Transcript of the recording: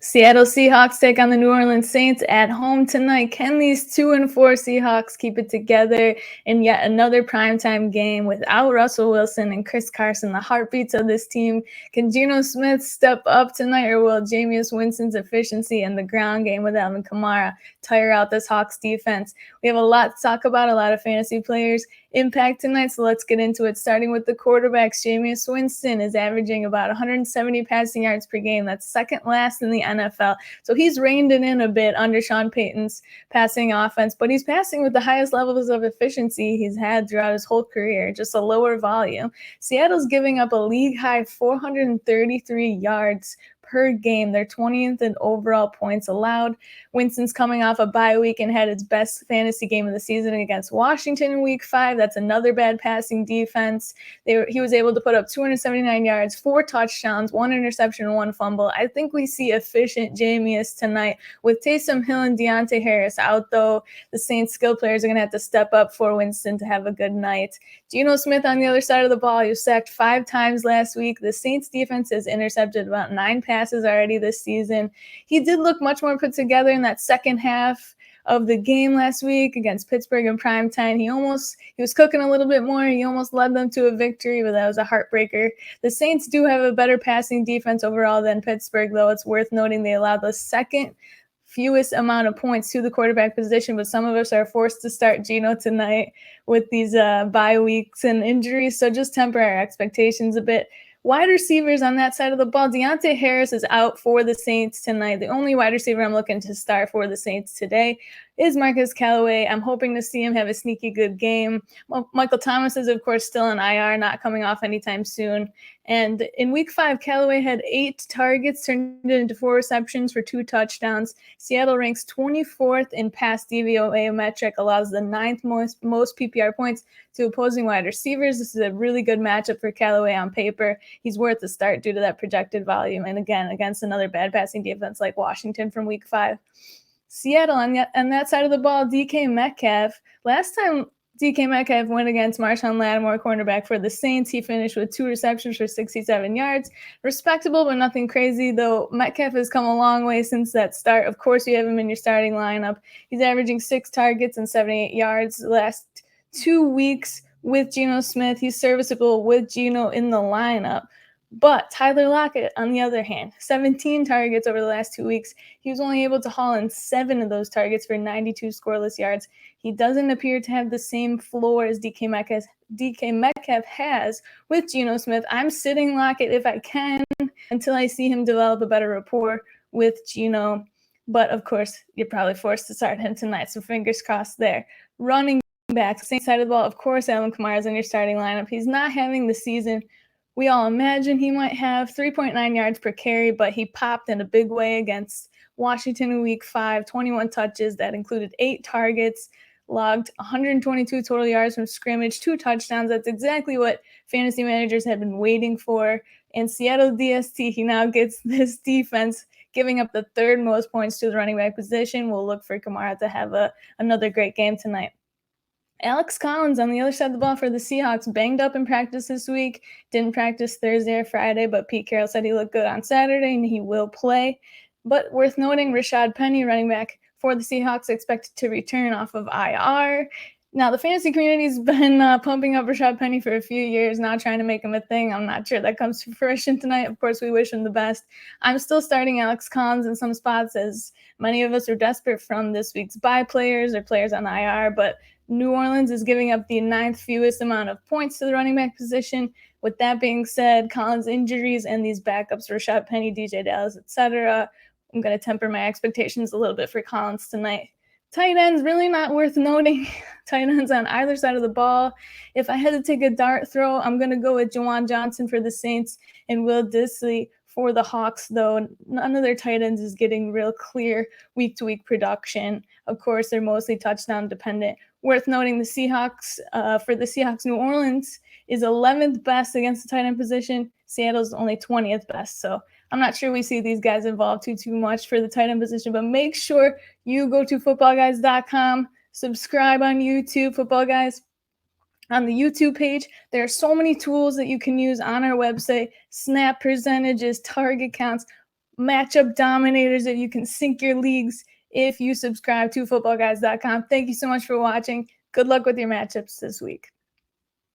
Seattle Seahawks take on the New Orleans Saints at home tonight. Can these 2-4 Seahawks keep it together in yet another primetime game without Russell Wilson and Chris Carson, the heartbeats of this team? Can Geno Smith step up tonight, or will Jameis Winston's efficiency in the ground game with Alvin Kamara tire out this Hawks defense? We have a lot to talk about, a lot of fantasy players impact tonight, so let's get into it. Starting with the quarterbacks, Jameis Winston is averaging about 170 passing yards per game. That's second last in the NFL. So he's reined it in a bit under Sean Payton's passing offense, but he's passing with the highest levels of efficiency he's had throughout his whole career, just a lower volume. Seattle's giving up a league-high 433 yards per game. They're 20th in overall points allowed. Winston's coming off a bye week and had his best fantasy game of the season against Washington in week 5. That's another bad passing defense. He was able to put up 279 yards, 4 touchdowns, 1 interception, and 1 fumble. I think we see efficient Jameis tonight. With Taysom Hill and Deontay Harris out, though, the Saints skill players are going to have to step up for Winston to have a good night. Geno Smith on the other side of the ball. He was sacked 5 times last week. The Saints defense has intercepted about 9 passes already this season. He did look much more put together in that second half of the game last week against Pittsburgh in primetime. He was cooking a little bit more. He almost led them to a victory, but that was a heartbreaker. The Saints do have a better passing defense overall than Pittsburgh, though. It's worth noting they allowed the second fewest amount of points to the quarterback position, but some of us are forced to start Geno tonight with these bye weeks and injuries, so just temper our expectations a bit. Wide receivers on that side of the ball, Deontay Harris is out for the Saints tonight. The only wide receiver I'm looking to start for the Saints today is Marquez Callaway. I'm hoping to see him have a sneaky good game. Michael Thomas is, of course, still in IR, not coming off anytime soon. And in week 5, Callaway had 8 targets, turned it into 4 receptions for 2 touchdowns. Seattle ranks 24th in pass DVOA metric, allows the 9th most PPR points to opposing wide receivers. This is a really good matchup for Callaway on paper. He's worth a start due to that projected volume. And again, against another bad passing defense like Washington from week 5. Seattle on that side of the ball, DK Metcalf. Last time DK Metcalf went against Marshawn Lattimore, cornerback for the Saints, he finished with 2 receptions for 67 yards. Respectable, but nothing crazy, though Metcalf has come a long way since that start. Of course, you have him in your starting lineup. He's averaging 6 targets and 78 yards the last 2 weeks with Geno Smith. He's serviceable with Geno in the lineup. But Tyler Lockett, on the other hand, 17 targets over the last 2 weeks. He was only able to haul in 7 of those targets for 92 scoreless yards. He doesn't appear to have the same floor as DK Metcalf has with Geno Smith. I'm sitting Lockett if I can until I see him develop a better rapport with Geno. But, of course, you're probably forced to start him tonight, so fingers crossed there. Running back, same side of the ball, of course, Alvin Kamara is in your starting lineup. He's not having the season we all imagine he might have. 3.9 yards per carry, but he popped in a big way against Washington in week 5, 21 touches. That included 8 targets, logged 122 total yards from scrimmage, 2 touchdowns. That's exactly what fantasy managers had been waiting for. And Seattle DST, he now gets this defense giving up the 3rd most points to the running back position. We'll look for Kumar to have another great game tonight. Alex Collins on the other side of the ball for the Seahawks, banged up in practice this week. Didn't practice Thursday or Friday, but Pete Carroll said he looked good on Saturday and he will play. But worth noting, Rashad Penny, running back for the Seahawks, expected to return off of IR. Now, the fantasy community's been pumping up Rashad Penny for a few years now, trying to make him a thing. I'm not sure that comes to fruition tonight. Of course, we wish him the best. I'm still starting Alex Collins in some spots, as many of us are desperate from this week's bye players or players on IR, but New Orleans is giving up the 9th fewest amount of points to the running back position. With that being said, Collins' injuries and these backups, Rashad Penny, DeeJay Dallas, etc., I'm going to temper my expectations a little bit for Collins tonight. Tight ends, really not worth noting. Tight ends on either side of the ball. If I had to take a dart throw, I'm going to go with Juwan Johnson for the Saints and Will Dissly for the Hawks, though none of their tight ends is getting real clear week-to-week production. Of course, they're mostly touchdown dependent. Worth noting, the Seahawks, for the Seahawks, New Orleans is 11th best against the tight end position. Seattle's only 20th best. So I'm not sure we see these guys involved too much for the tight end position, but make sure you go to footballguys.com, subscribe on YouTube, Football Guys. On the YouTube page, there are so many tools that you can use on our website: snap percentages, target counts, matchup dominators that you can sink your leagues if you subscribe to footballguys.com. Thank you so much for watching. Good luck with your matchups this week.